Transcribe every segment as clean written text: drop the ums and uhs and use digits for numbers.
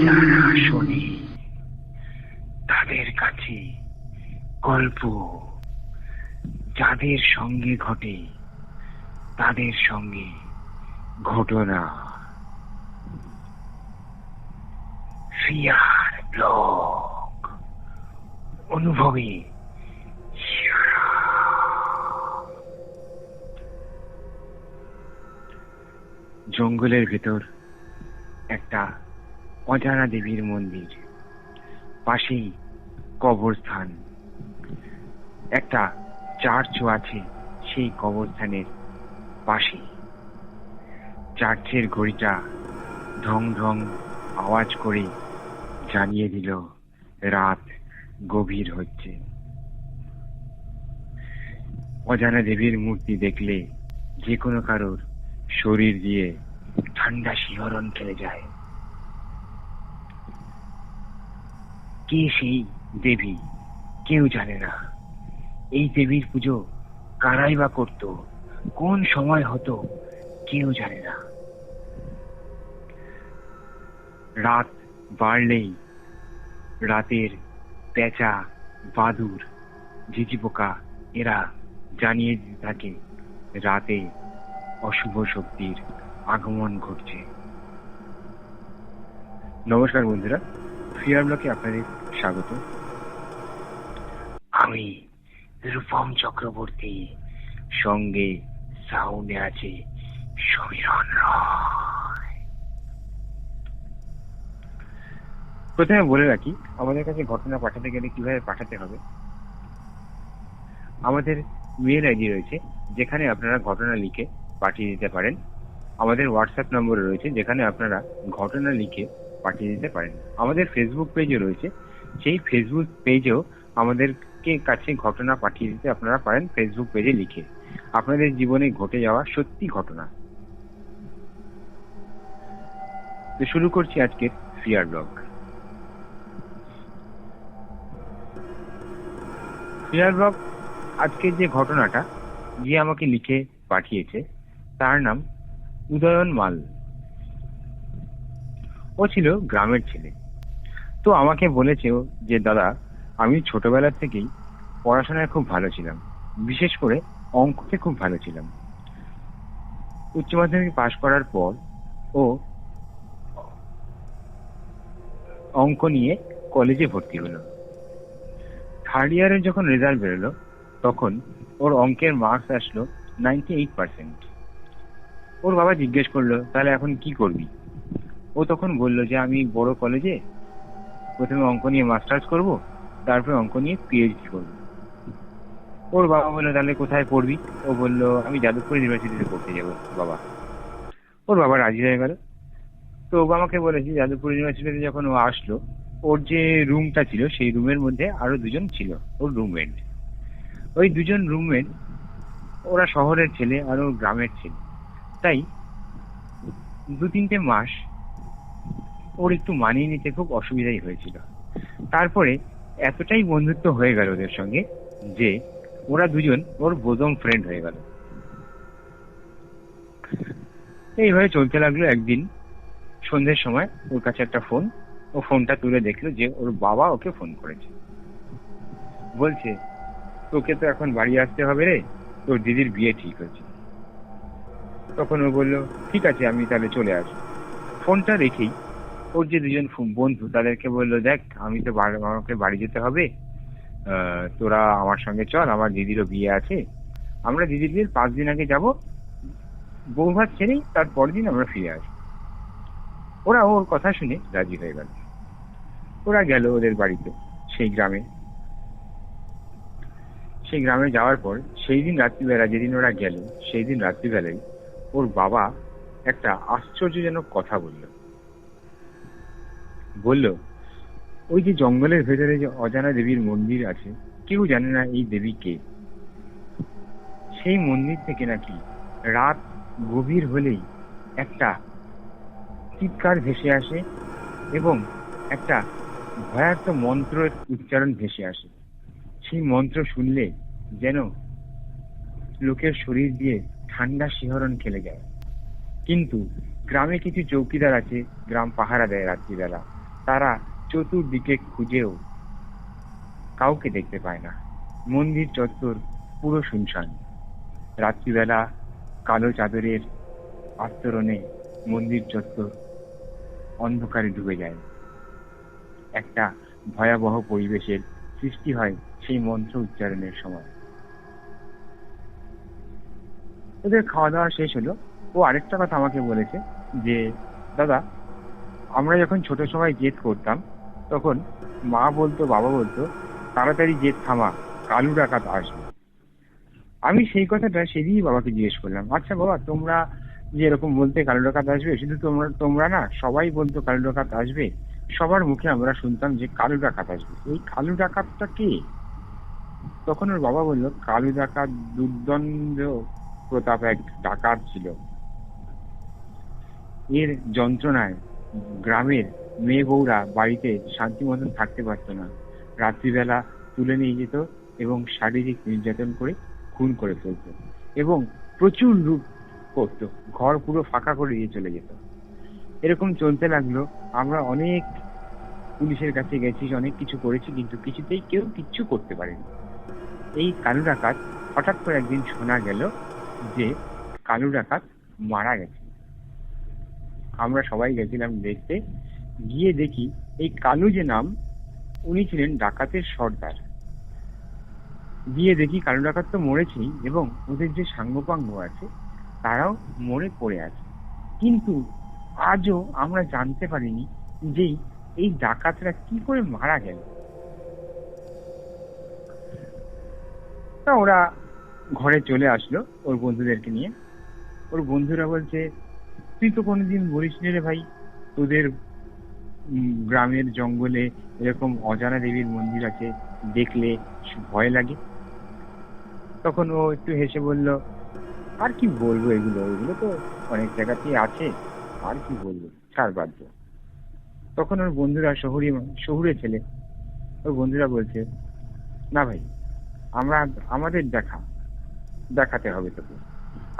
যারা শোনে তাদের কাছে গল্প, যাদের সঙ্গে ঘটে তাদের সঙ্গে ঘটনা। ফিয়ার ব্লগ অনুভবে জঙ্গলের ভেতর একটা অজানা দেবীর মন্দির, পাশেই কবরস্থান। একটা চার্চও আছে সেই কবরস্থানের পাশে। চার্চের ঘড়িটা ঢং ঢং আওয়াজ করে জানিয়ে দিল রাত গভীর হচ্ছে। অজানা দেবীর মূর্তি দেখলে যে কোনো কারোর শরীর দিয়ে ঠান্ডা শিহরণ খেলে যায়। কে সেই দেবী কেউ জানে না। এই দেবীর পুজো কারাই বা করত, কোন সময় হতো কেউ জানে না। রাত বাড়লেই রাতের পেঁচা, বাদুড়, ঝিঝি পোকা এরা জানিয়ে দিতে থাকে রাতে অশুভ শক্তির আগমন ঘটছে। নমস্কার বন্ধুরা, ফিয়ার ব্লকে আপনাদের স্বাগত। আমি রূপম চক্রবর্তী, সঙ্গে সাউন্ডে আছে সমীরণ রায়। প্রথমে বলে রাখি, আমাদের কাছে ঘটনা পাঠাতে গেলে কিভাবে পাঠাতে হবে। আমাদের মেল আইডি রয়েছে যেখানে আপনারা ঘটনা লিখে পাঠিয়ে দিতে পারেন। আমাদের হোয়াটসঅ্যাপ নম্বর রয়েছে যেখানে আপনারা ঘটনা লিখে পাঠিয়ে দিতে পারেন। আমাদের ফেসবুক পেজও রয়েছে, সেই ফেসবুক পেজেও আমাদেরকে কাছে ঘটনা পাঠিয়ে দিতে আপনারা পারেন ফেসবুক পেজে লিখে আপনাদের জীবনে ঘটে যাওয়া সত্যি ঘটনা। তো শুরু করছি আজকের ফিয়ার ব্লগ। ফিয়ার ব্লগ আজকের যে ঘটনাটা যে আমাকে লিখে পাঠিয়েছে তার নাম উদয়ন মাল। ও ছিল গ্রামের ছেলে। তো আমাকে বলেছে যে দাদা, আমি ছোটবেলা থেকেই পড়াশোনায় খুব ভালো ছিলাম, বিশেষ করে অঙ্কতে খুব ভালো ছিলাম। উচ্চ মাধ্যমিক পাশ করার পর ও অঙ্ক নিয়ে কলেজে ভর্তি হলো। থার্ড ইয়ারের যখন রেজাল্ট বেরোলো তখন ওর অঙ্কের মার্কস আসলো 98%। ওর বাবা জিজ্ঞেস করলো, তাহলে এখন কি করবি? ও তখন বলল যে আমি বড় কলেজে প্রথমে অঙ্ক নিয়ে মাস্টার্স করব, তারপরে অঙ্ক নিয়ে পিএইচডি করব। ওর বাবা বললো, তাহলে কোথায় পড়বি? ও বলল, আমি যাদবপুর ইউনিভার্সিটিতে পড়তে যাবো বাবা। ওর বাবা রাজি হয়ে গেল। তো ও আমাকে বলেছে যাদবপুর ইউনিভার্সিটিতে যখন ও আসলো, ওর যে রুমটা ছিল সেই রুমের মধ্যে আরো দুজন ছিল ওর রুমমেট। ওই দুজন রুমমেট ওরা শহরের ছেলে আর ও গ্রামের ছেলে, তাই 2-3 মাস ওর একটু মানিয়ে নিতে খুব অসুবিধাই হয়েছিল। তারপরে এতটাই বন্ধুত্ব হয়ে গেল ওদের সঙ্গে যে ওরা দুজন ওর বোজম ফ্রেন্ড হয়ে গেল। এইভাবে চলতে লাগলো। একদিন সন্ধ্যের সময় ওর কাছে একটা ফোন, ও ফোনটা তুলে দেখলো যে ওর বাবা ওকে ফোন করেছে। বলছে, তোকে তো এখন বাড়ি আসতে হবে রে, তোর দিদির বিয়ে ঠিক হয়েছে। তখন ও বললো, ঠিক আছে আমি তাহলে চলে আসবো। ফোনটা রেখেই ওর যে দুজন বন্ধু তাদেরকে বললো, দেখ আমি তো আমাকে বাড়ি যেতে হবে, তোরা আমার সঙ্গে চল, আমার দিদিরও বিয়ে আছে, আমরা দিদির বিয়ের 5 দিন আগে যাব, বউ ভাত ছেড়েই তার পরের দিন আমরা ফিরে আসবো। ওরা ওর কথা শুনে রাজি হয়ে গেল। ওরা গেল ওদের বাড়িতে, সেই গ্রামে। সেই গ্রামে যাওয়ার পর সেই দিন রাত্রিবেলা, যেদিন ওরা গেল সেই দিন রাত্রিবেলায় ওর বাবা একটা আশ্চর্যজনক কথা বলল, ওই যে জঙ্গলের ভেতরে যে অজানা দেবীর মন্দির আছে, কেউ জানে না এই দেবী কে। সেই মন্দির থেকে নাকি রাত গভীর হলেই একটা চিৎকার ভেসে আসে এবং একটা ভয়ার্থ মন্ত্রের উচ্চারণ ভেসে আসে। সেই মন্ত্র শুনলে যেন লোকের শরীর দিয়ে ঠান্ডা শিহরণ খেলে যায়। কিন্তু গ্রামে কিছু চৌকিদার আছে, গ্রাম পাহারা দেয় রাত্রিবেলা। তারা চতুর্দিকে খুঁজেও কাউকে দেখতে পায় না। মন্দির চত্বর পুরো শুনশান। রাত্রিবেলা কালো চাদরের আস্তরণে মন্দির চত্বর অন্ধকারে ডুবে যায়। একটা ভয়াবহ পরিবেশের সৃষ্টি হয় সেই মন্ত্র উচ্চারণের সময়। ওদের খাওয়া দাওয়া শেষ হলো। ও আরেকটা কথা আমাকে বলেছে যে, দাদা, আমরা যখন ছোট সময় জেদ করতাম তখন মা বলতো, বাবা বলতো, তাড়াতাড়ি জেদ থামা, কালু ডাকাত আসবে। আমি সেই কথাটা সেদিনই বাবাকে জিজ্ঞেস করলাম, আচ্ছা বাবা, তোমরা যে এরকম বলতে কালু ডাকাত আসবে, শুধু তোমরা তোমরা না, সবাই বলতো কালু ডাকাত আসবে, সবার মুখে আমরা শুনতাম যে কালু ডাকাত আসবে, এই কালু ডাকাতটা কে? তখন ওর বাবা বলল, কালু ডাকাত দুর্দণ্ড প্রতাপ এক ডাকাত ছিল। এর যন্ত্রণায় গ্রামের মেয়ে বউরা বাড়িতে শান্তি মতন থাকতে পারত না। রাত্রিবেলা তুলে নিয়ে যেত এবং শারীরিক নির্যাতন করে খুন করে ফেলত এবং প্রচুর লুট করত, ঘর পুরো ফাঁকা করে দিয়ে চলে যেত। এরকম চলতে লাগলো। আমরা অনেক পুলিশের কাছে গেছি, অনেক কিছু করেছি, কিন্তু কিছুতেই কেউ কিচ্ছু করতে পারেনি। এই কালু ডাকাত হঠাৎ করে একদিন শোনা গেল যে কালু ডাকাত মারা গেছে। আমরা সবাই গেছিলাম দেখতে। গিয়ে দেখি এই কালু যে নাম, উনি ছিলেন ডাকাতের সর্দার। গিয়ে দেখি কালু ডাকাত তো মরেছেই এবং ওদের যে সাঙ্গপাঙ্গ আছে তারাও মরে পড়ে আছে, কিন্তু আজও আমরা জানতে পারিনি যে এই ডাকাতরা কি করে মারা গেল। তা ওরা ঘরে চলে আসলো ওর বন্ধুদেরকে নিয়ে। ওর বন্ধুরা বলছে, তুই তো কোনোদিন বলিস নি রে ভাই, তোদের গ্রামের জঙ্গলে এরকম অজানা দেবীর মন্দির আছে, দেখলে ভয় লাগে। তখন ও একটু হেসে বলল, আর কি বলবো, এগুলো এগুলো তো অনেক জায়গাতেই আছে, আর কি বলবো, ছাড় বাদ দে। তখন ওর বন্ধুরা শহুরে ছেলে, ওর বন্ধুরা বলছে, না ভাই, আমরা আমাদের দেখাতে হবে তোকে,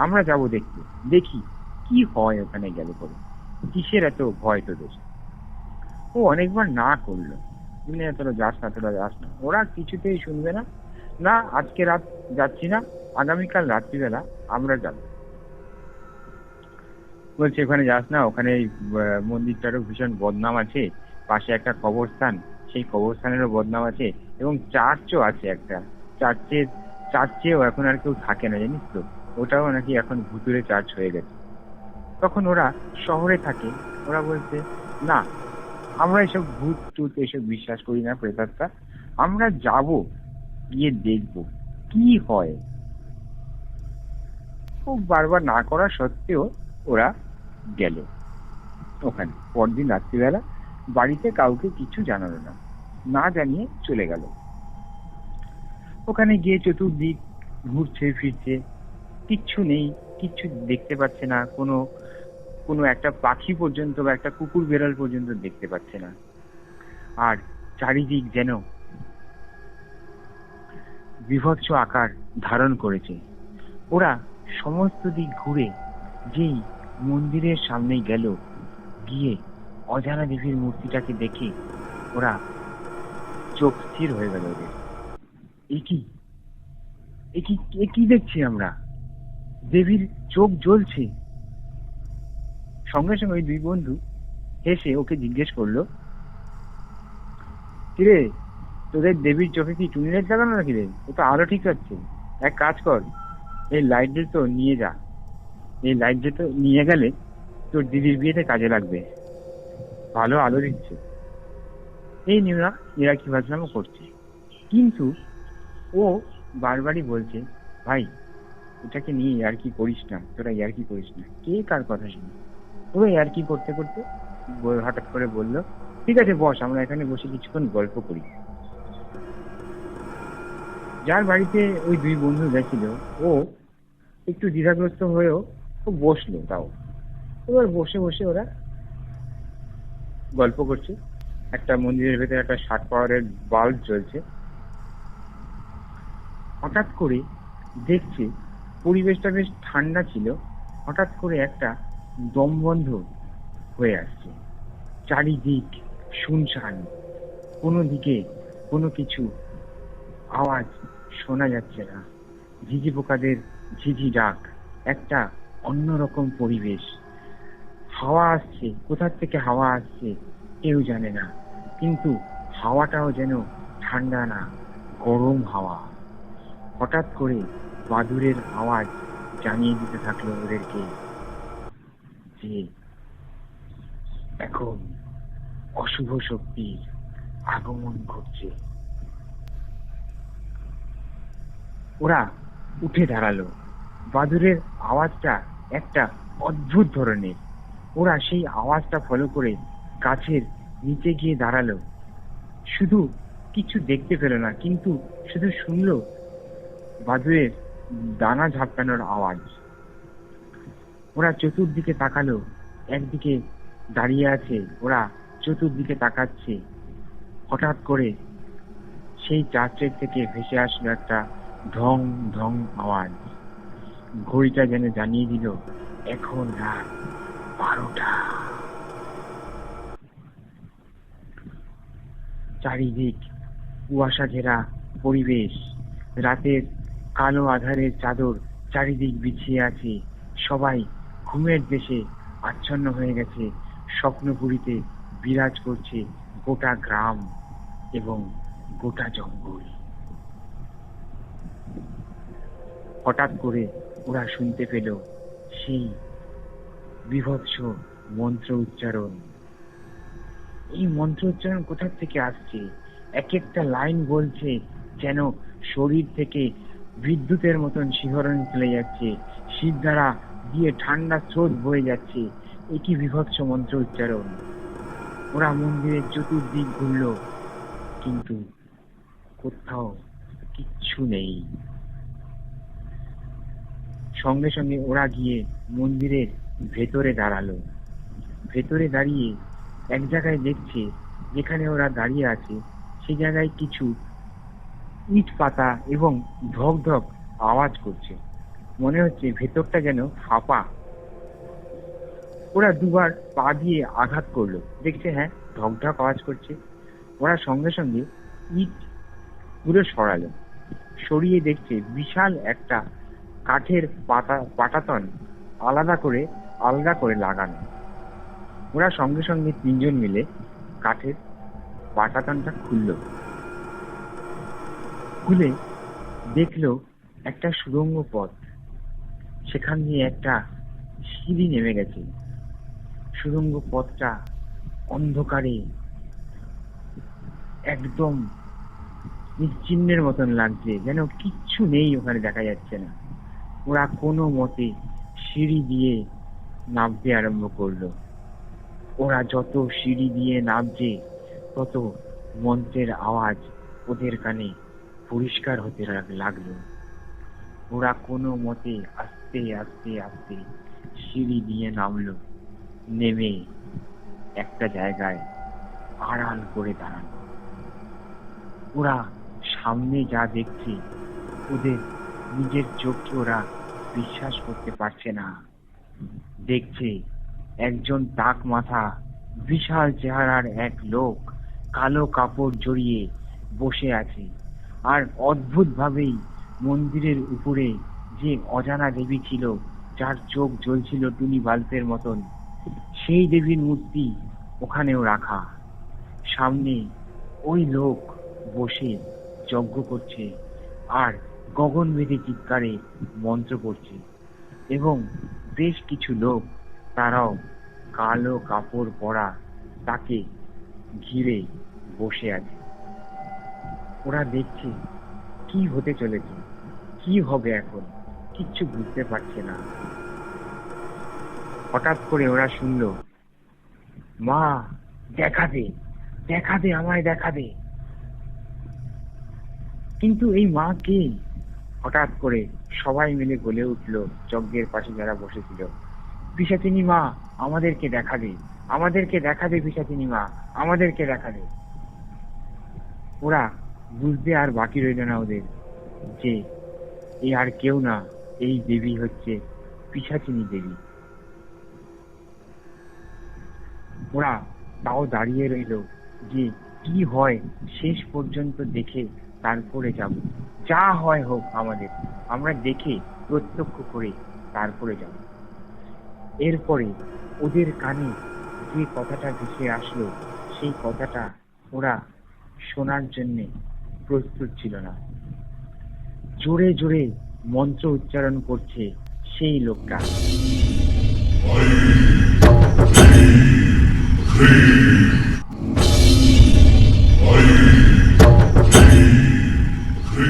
আমরা যাব দেখতে, দেখি কি হয় ওখানে গেলে পরে, কিসের এত ভয় তোদের। ও অনেকবার না করলো, তোরা যাস না, তোরা যাস না। ওরা কিছুতেই শুনবে না। না, আজকে রাত যাচ্ছি না, আগামীকাল রাত্রিবেলা আমরা যাব। বলছে, ওখানে যাস না, ওখানে মন্দিরটারও ভীষণ বদনাম আছে, পাশে একটা কবরস্থান, সেই কবরস্থানেরও বদনাম আছে, এবং চার্চও আছে একটা। চার্চেও এখন আর কেউ থাকে না, জানিস তো, ওটাও নাকি এখন ভুতুরে চার্চ হয়ে গেছে। তখন ওরা শহরে থাকে, ওরা বলছে, না, আমরা এসব ভূত টুত এসব বিশ্বাস করি না, প্রেতাত্মা, আমরা যাব, গিয়ে দেখবো কি হয়। খুব বারবার না করা সত্ত্বেও ওরা গেল ওখানে। পরদিন রাত্রিবেলা বাড়িতে কাউকে কিছু জানালো না, না জানিয়ে চলে গেল। ওখানে গিয়ে চতুর্দিক ঘুরছে ফিরছে, কিচ্ছু নেই, কিচ্ছু দেখতে পাচ্ছে না, কোনো একটা পাখি পর্যন্ত বা একটা কুকুর বেড়াল পর্যন্ত দেখতে পাচ্ছে না। আর চারিদিক যেন বিভৎস আকার ধারণ করেছে। ওরা সমস্ত দিক ঘুরে যেই মন্দিরের সামনে গেল, গিয়ে অজানা দেবীর মূর্তিটাকে দেখে ওরা চোখ স্থির হয়ে গেল। ওদের এ কি দেখছি আমরা, দেবীর চোখ জ্বলছে। সঙ্গে সঙ্গে ওই দুই বন্ধু হেসে ওকে জিজ্ঞেস করলো, কিরে, তোদের দেবীর চোখে কি টুনি লাইট লাগানো নাকি রে? ও তো আলো ঠিক আছে, এক কাজ কর, এই লাইট তো নিয়ে যা, এই লাইট তো নিয়ে গেলে তোর দিদির বিয়েতে কাজে লাগবে, ভালো আলো দিচ্ছে। এই নিউরা এরা কি ভাবলামও করছে, কিন্তু ও বারবারই বলছে, ভাই, এটাকে নিয়ে আর কি করিস না, তোরা আর কি করিস না। কে কার কথা শুনি? ওরা আর কি করতে করতে হঠাৎ করে বললো, ঠিক আছে বস, আমরা এখানে বসে কিছুক্ষণ গল্প করি। যার বাড়িতে ওই দুই বন্ধু গেছিল, ও একটু দ্বিধাগ্রস্ত হয়েও ও বসলো। তাও এবার বসে বসে ওরা গল্প করছে। একটা মন্দিরের ভেতরে একটা 60 পাওয়ারের বাল্ব জ্বলছে। হঠাৎ করে দেখছে পরিবেশটা বেশ ঠান্ডা ছিল, হঠাৎ করে একটা দমবন্ধ হয়ে আসছে। চারিদিক শুনশান, কোনো দিকে কোনো কিছু আওয়াজ শোনা যাচ্ছে না। ঝিঝি পোকাদের ঝিঝি ডাক, একটা অন্যরকম পরিবেশ। হাওয়া আসছে, কোথা থেকে হাওয়া আসছে কেউ জানে না, কিন্তু হাওয়াটাও যেন ঠান্ডা না, গরম হাওয়া। হঠাৎ করে বাদুড়ের আওয়াজ জানিয়ে দিতে থাকলো ওদেরকে যে এখন অশুভ শক্তির আগমন ঘটছে। ওরা উঠে দাঁড়ালো। বাদুড়ের আওয়াজটা একটা অদ্ভুত ধরনের। ওরা সেই আওয়াজটা ফলো করে গাছের নিচে গিয়ে দাঁড়ালো। শুধু কিছু দেখতে পেল না, কিন্তু শুধু শুনলো বাদুড়ের দানা ঝাপটানোর আওয়াজ। ওরা চতুর্দিকে তাকালো, একদিকে দাঁড়িয়ে আছে, ওরা চতুর্দিকে তাকাচ্ছে। হঠাৎ করে সেই চার্চের থেকে ভেসে আসলো একটা ঢং ঢং আওয়াজ। ঘড়িটা যেন জানিয়ে দিল এখন রাত 12টা। চারিদিক কুয়াশা ঘেরা পরিবেশ, রাতের কালো আঁধারের চাদর চারিদিক বিছিয়ে আছে। সবাই ঘুমের দেশে আচ্ছন্ন হয়ে গেছে। স্বপ্নপুরীতে বিরাজ করছে গোটা গ্রাম এবং গোটা জঙ্গল। হঠাৎ করে ওরা শুনতে পেল সেই বীভৎস মন্ত্র উচ্চারণ। এই মন্ত্র উচ্চারণ কোথা থেকে আসছে? এক একটা লাইন বলছে যেন শরীর থেকে বিদ্যুতের মতন শিহরণ চলে যাচ্ছে, শির দ্বারা দিয়ে ঠান্ডা স্রোত বয়ে যাচ্ছে। এ কি বীভৎস মন্ত্র উচ্চারণ! ওরা মন্দিরের চতুর্দিক ঘুরল, কিন্তু কোথাও কিচ্ছু নেই। সঙ্গে সঙ্গে ওরা গিয়ে মন্দিরের ভেতরে দাঁড়ালো। ভেতরে দাঁড়িয়ে এক জায়গায় দেখছে, যেখানে ওরা দাঁড়িয়ে আছে সেই জায়গায় কিছু ইট পাতা এবং ধক ধক আওয়াজ করছে। মনে হচ্ছে ভেতরটা যেন ফাঁপা। ওরা দুবার পা দিয়ে আঘাত করলো, দেখছে হ্যাঁ ঢক ঢক আওয়াজ করছে। ওরা সঙ্গে সঙ্গে ইট পুরো সরালো, সরিয়ে দেখছে বিশাল একটা কাঠের পাটাতন আলাদা করে লাগানো। ওরা সঙ্গে সঙ্গে তিনজন মিলে কাঠের পাটাতনটা খুলে দেখলো একটা সুড়ঙ্গ পথ। সেখান দিয়ে একটা সিঁড়ি নেমে গেছে। সুড়ঙ্গ পথটা অন্ধকারে একদম নিশ্চিহ্নের মতন লাগছে, যেন কিচ্ছু নেই ওখানে, দেখা যাচ্ছে না। ওরা কোনো মতে সিঁড়ি দিয়ে নামতে আরম্ভ করলো। ওরা যত সিঁড়ি দিয়ে নামছে তত মন্ত্রের আওয়াজ ওদের কানে পরিষ্কার হতে লাগলো। ওরা কোনো মতে আস্তে আস্তে আস্তে সিঁড়ি দিয়ে নামলো। নেমে একটা জায়গায় আড়াল করে দাঁড়ালো। ওরা সামনে যা দেখছে ওদের নিজের চোখকে ওরা বিশ্বাস করতে পারছে না। দেখছে একজন টাক মাথা বিশাল চেহারার এক লোক কালো কাপড় জড়িয়ে বসে আছে। আর অদ্ভুত ভাবেই মন্দিরের উপরে যে অজানা দেবী ছিল, যার চোখ জ্বলছিল টুনি বাল্বের মতন, সেই দেবীর মূর্তি ওখানেও রাখা। সামনে ওই লোক বসে যজ্ঞ করছে আর গগনভেদী চিৎকারে মন্ত্র পড়ছে, এবং বেশ কিছু লোক তারাও কালো কাপড় পরা তাকে ঘিরে বসে আছে। ওরা দেখছে কি হতে চলেছে, কি হবে এখন, কিচ্ছু বুঝতে পারছে না। হঠাৎ করে ওরা শুনল, মা দেখা দে, দেখা দে, আমায় দেখা দে। কিন্তু এই মা কে? হঠাৎ করে সবাই মিলে বলে উঠলো যজ্ঞের পাশে যারা বসেছিল, পিশাচিনী মা আমাদেরকে দেখা দে, আমাদেরকে দেখা দে, পিশাচিনী মা আমাদেরকে দেখা দে। ওরা বুঝতে আর বাকি রইল না ওদের যে এই আর কেউ না, এই দেবী হচ্ছে পিশাচিনী দেবী। ওরা তাও দাঁড়িয়ে রইল যে কি হয় শেষ পর্যন্ত দেখে তারপরে যাব, যা হয় হোক আমাদের, আমরা দেখে প্রত্যক্ষ করে তারপরে যাব। এরপরে ওদের কানে যে কথাটা ভেসে আসলো সেই কথাটা ওরা শোনার জন্যে প্রস্তুত ছিল না। জোরে জোরে মন্ত্র উচ্চারণ করছে সেই লোকটা।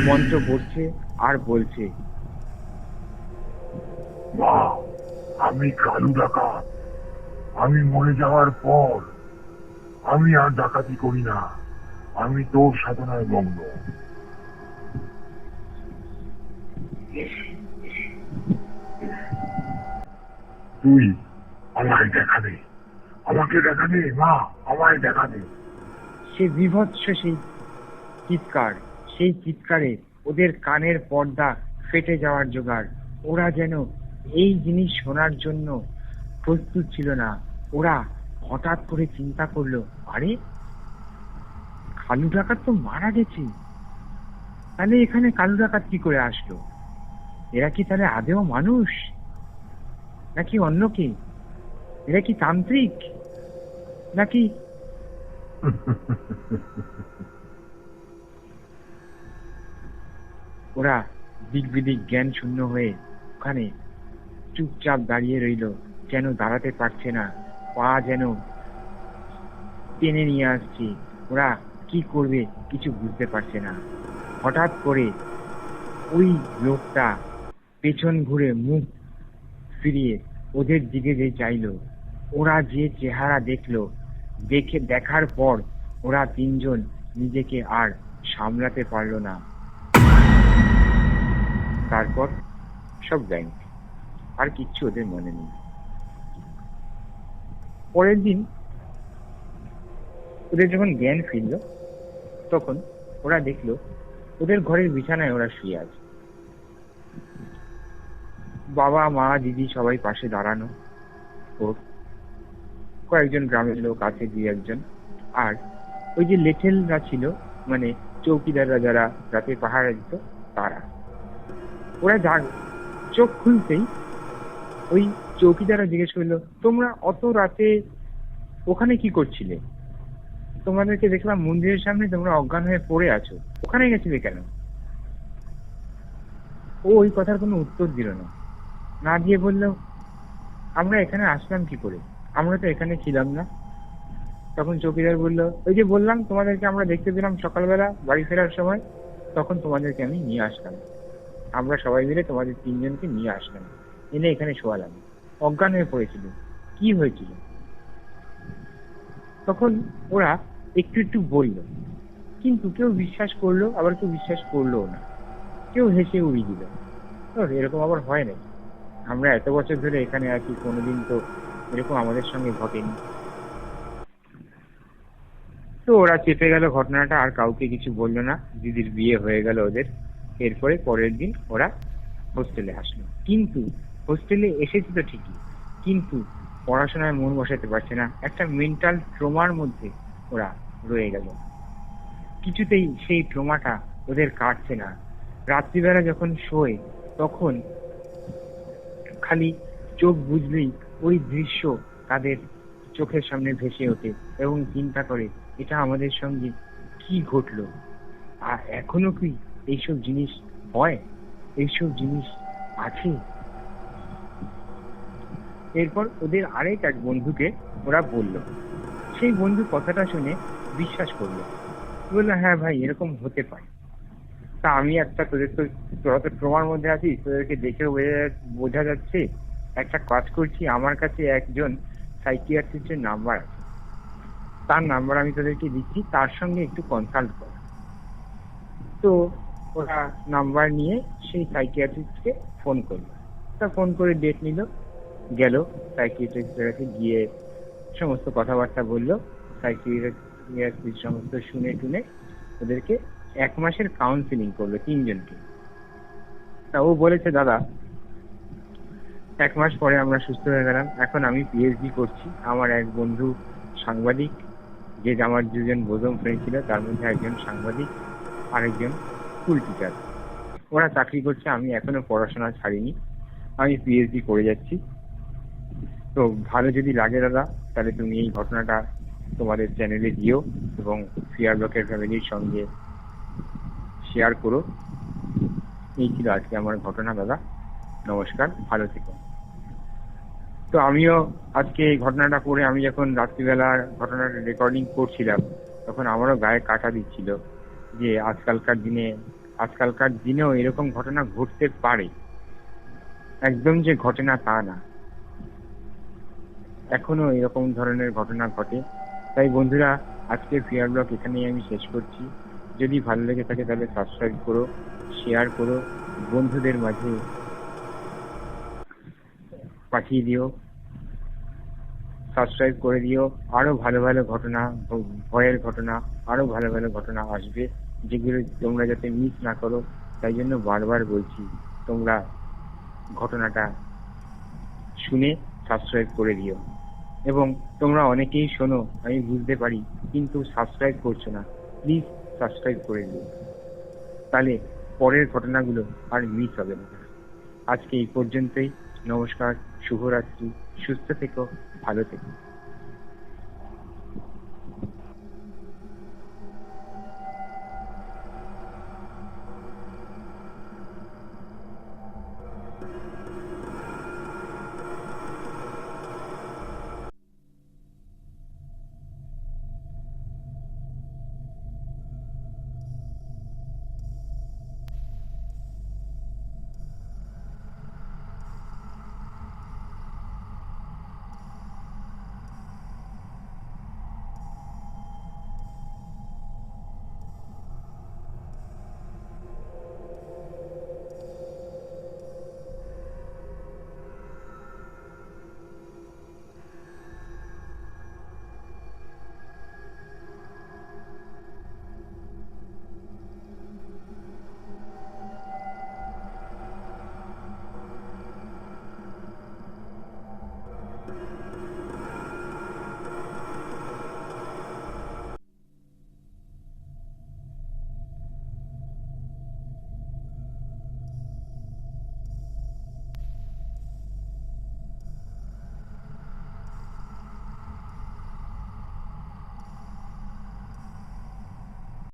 মন্ত্র পড়ছে আর বলছে, মা, আমি কালু ডাকাত। আমি মরে যাওয়ার পর আমি আর ডাকাতি করি না। আমি তোর সাধনায় মগ্ন। তুই আমায় দেখা দে, আমাকে দেখা দে মা, আমায় দেখা দে। সে বিভৎস সেই চিৎকার, সেই চিৎকারে ওদের কানের পর্দা ফেটে যাওয়ার জোগাড়। ওরা যেন এই জিনিস শোনার জন্য প্রস্তুত ছিল না। ওরা হঠাৎ করে চিন্তা করলো, আরে কালু ডাকাত তো মারা গেছে, তাহলে এখানে কালু ডাকাত কি করে আসলো? এরা কি তাহলে আদেও মানুষ নাকি অন্য কি? এরা কি তান্ত্রিক নাকি? ওরা দিক বিদিক জ্ঞান শূন্য হয়ে ওখানে চুপচাপ দাঁড়িয়ে রইল, যেন দাঁড়াতে পারছে না, পা যেন টেনে নিয়ে আসছে। ওরা কি করবে কিছু বুঝতে পারছে না। হঠাৎ করে ওই লোকটা পেছন ঘুরে মুখ ফিরিয়ে ওদের দিকে যে চাইলো, ওরা যে চেহারা দেখলো, দেখার পর ওরা তিনজন নিজেকে আর সামলাতে পারলো না। তারপর সব ব্যাংক, আর কিচ্ছু ওদের মনে নেই। পরের দিন ওদের যখন জ্ঞান ফিরল, তখন ওরা দেখলো ওদের ঘরের বিছানায় ওরা শুয়ে আছে। বাবা মা দিদি সবাই পাশে দাঁড়ানো, ওর কয়েকজন গ্রামের লোক আছে, দুই একজন, আর ওই যে লেঠেলরা ছিল, মানে চৌকিদাররা যারা রাতে পাহারা দিত, তারা। ওরা চোখ খুলতেই ওই চৌকিদাররা জিজ্ঞেস করলো, তোমরা অত রাতে ওখানে কি করছিলে? তোমাদেরকে দেখলাম মন্দিরের সামনে তোমরা অজ্ঞান হয়ে পড়ে আছো, ওখানে গেছিলে কেন? ও ওই কথার কোনো উত্তর দিল না, না দিয়ে বললো, আমরা এখানে আসলাম কি করে, আমরা তো এখানে ছিলাম না। তখন চৌকিদার বলল, ওই যে বললাম তোমাদেরকে আমরা দেখতে পেলাম সকালবেলা বাড়ি ফেরার সময়, তখন তোমাদেরকে আমি নিয়ে আসলাম। আমরা সবাই মিলে তোমাদের তিনজনকে নিয়ে আসলাম, এনে এখানে শোয়ালাম। অজ্ঞান হয়ে পড়েছিল, কি হয়েছিল? তখন ওরা একটু একটু বলল, কিন্তু কেউ বিশ্বাস করলো, আবার কেউ বিশ্বাস করলো না, কেউ হেসে উড়িয়ে দিল। এরকম আবার হয় না, আমরা এত বছর ধরে এখানে আছি, কোনোদিন তো এরকম আমাদের সঙ্গে ঘটেনি। তো ওরা চেপে গেল ঘটনাটা, আর কাউকে কিছু বললো না। দিদির বিয়ে হয়ে গেল ওদের। এরপরে পরের দিন ওরা হোস্টেলে আসলো, কিন্তু হোস্টেলে এসেছে তো ঠিকই, কিন্তু পড়াশোনায় মন বসাতে পারছে না। একটা মেন্টাল ট্রমার মধ্যে ওরা রয়ে গেল। কিছুতেই সেই ট্রমাটা ওদের কাটছে না। রাত্রিবেলা যখন শোয়, তখন খালি চোখ বুঝলেই ওই দৃশ্য তাদের চোখের সামনে ভেসে ওঠে এবং চিন্তা করে, এটা আমাদের সঙ্গে কি ঘটলো, আর এখনো কি এইসব জিনিস হয়, এইসব জিনিস আছে? এরপর ওদের আরেক এক বন্ধুকে ওরা বলল, সেই বন্ধু কথাটা শুনে বিশ্বাস করলো, বললো, হ্যাঁ ভাই, এরকম হতে পারে। তা আমি একটা, তোরা তো ট্রমার মধ্যে আছিস, তোদেরকে দেখে বোঝা যাচ্ছে, একটা কাজ করছি, আমার কাছে একজন সাইকিয়াট্রিস্টের নাম্বার আছে, তার নাম্বার আমি তোদেরকে দিচ্ছি, তার সঙ্গে একটু কনসাল্ট কর। তো ওরা নাম্বার নিয়ে সেই সাইকিয়াট্রিস্টকে ফোন করলো। তা ফোন করে ডেট নিল, গেল সাইকিয়াট্রিস্টের কাছে, গিয়ে সমস্ত কথাবার্তা বললো। সাইকিয়াট্রিস্ট সমস্ত শুনে টুনে ওদেরকে 1 মাসের কাউন্সিলিং করলো তিনজনকে। তা ও বলেছে, দাদা 1 মাস পরে আমরা সুস্থ হয়ে গেলাম, এখন আমি পিএইচডি করছি, আমার এক বন্ধু সাংবাদিক, যে আমার দুজন বোজম ফ্রেন্ড ছিল তার মধ্যে একজন সাংবাদিক, আরেকজন স্কুল টিচার। ওরা চাকরি করছে, আমি এখনো পড়াশোনা ছাড়িনি, আমি পিএইচডি করে যাচ্ছি। তো ভালো যদি লাগে দাদা, তাহলে তুমি এই ঘটনাটা তোমাদের চ্যানেলে দিও এবং ফিয়ার ব্লকের ফ্যামিলির সঙ্গে শেয়ার করো। এই ছিল আজকে আমার ঘটনা দাদা, নমস্কার, ভালো থেকো। তো আমিও আজকে এই ঘটনাটা পড়ে আমি যখন রাত্রিবেলা ঘটনাটা রেকর্ডিং করছিলাম, তখন আমারও গায়ে কাটা দিচ্ছিল যে আজকালকার দিনেও এরকম ঘটনা ঘটতে পারে। একদম যে ঘটে না তা না, এখনো এরকম ধরনের ঘটনা ঘটে। তাই বন্ধুরা, আজকে ফিয়ার ব্লগ এখানেই আমি শেষ করছি। যদি ভালো লেগে থাকে তাহলে সাবস্ক্রাইব করো, শেয়ার করো, বন্ধুদের মাঝে পাঠিয়ে দিও, সাবস্ক্রাইব করে দিও। আরো ভালো ভালো ঘটনা, ভয়ের ঘটনা, আরো ভালো ভালো ঘটনা আসবে, যেগুলো তোমরা যাতে মিস না করো। তাই জন্য বারবার বলছি, তোমরা ঘটনাটা শুনে সাবস্ক্রাইব করে দিও। এবং তোমরা অনেকেই শোনো, আমি বুঝতে পারি, কিন্তু সাবস্ক্রাইব করছো না। প্লিজ সাবস্ক্রাইব করে দিও, তাহলে পরের ঘটনাগুলো আর মিস হবে না। আজকে এই পর্যন্তই। নমস্কার, শুভরাত্রি, সুস্থ থেকো, ভালো থেকো।